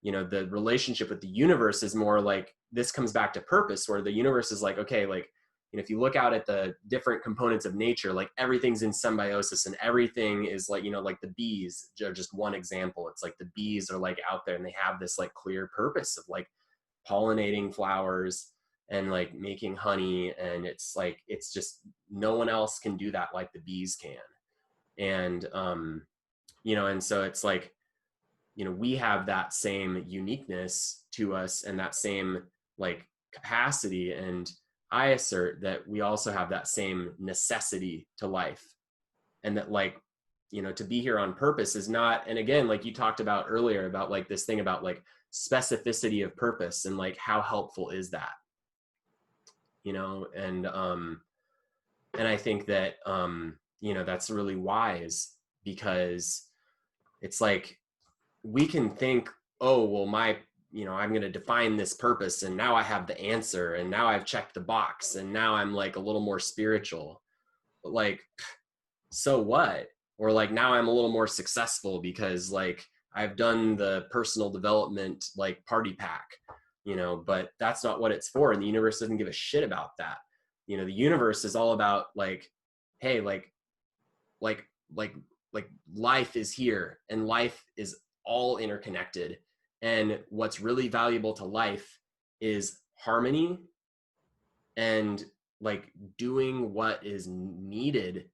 the relationship with the universe is more like, this comes back to purpose, where the universe is like, okay, like, if you look out at the different components of nature, like everything's in symbiosis, and everything is like, like the bees are just one example. It's like the bees are like out there and they have this like clear purpose of like pollinating flowers and like making honey. And it's like, it's just, no one else can do that like the bees can. And, and so it's like, we have that same uniqueness to us and that same like capacity. And I assert that we also have that same necessity to life. And that like, to be here on purpose is not, and again, like you talked about earlier about like this thing about like specificity of purpose and like how helpful is that, and I think that, that's really wise, because it's like, we can think, oh, well, I'm going to define this purpose and now I have the answer and now I've checked the box and now I'm like a little more spiritual. But like, so what? Or like, now I'm a little more successful because like I've done the personal development, like party pack, but that's not what it's for. And the universe doesn't give a shit about that. The universe is all about like, hey, like life is here and life is all interconnected. And what's really valuable to life is harmony and like doing what is needed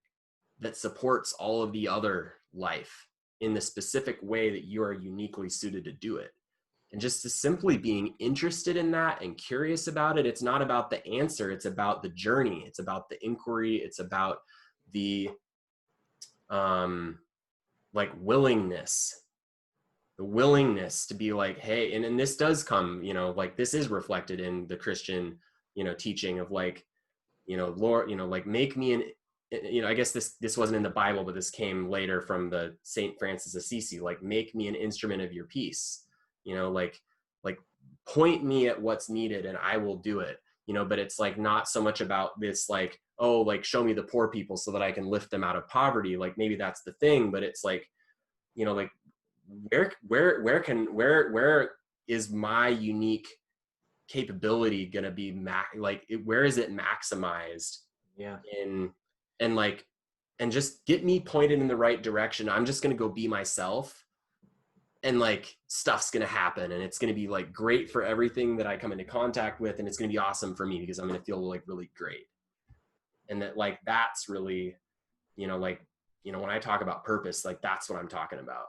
that supports all of the other life in the specific way that you are uniquely suited to do it. And just to simply being interested in that and curious about it. It's not about the answer, it's about the journey, it's about the inquiry, it's about the like willingness, the willingness to be like, hey, and this does come, like this is reflected in the Christian, teaching of like, Lord, like make me an, I guess this wasn't in the Bible, but this came later from the Saint Francis Assisi, like make me an instrument of your peace, like point me at what's needed and I will do it, but it's like not so much about this, like, oh, like show me the poor people so that I can lift them out of poverty. Like maybe that's the thing, but it's like, like where is my unique capability going to be where is it maximized? Yeah. And just get me pointed in the right direction. I'm just going to go be myself, and like stuff's going to happen, and it's going to be like great for everything that I come into contact with, and it's going to be awesome for me because I'm going to feel like really great. And that like that's really, when I talk about purpose, like that's what I'm talking about.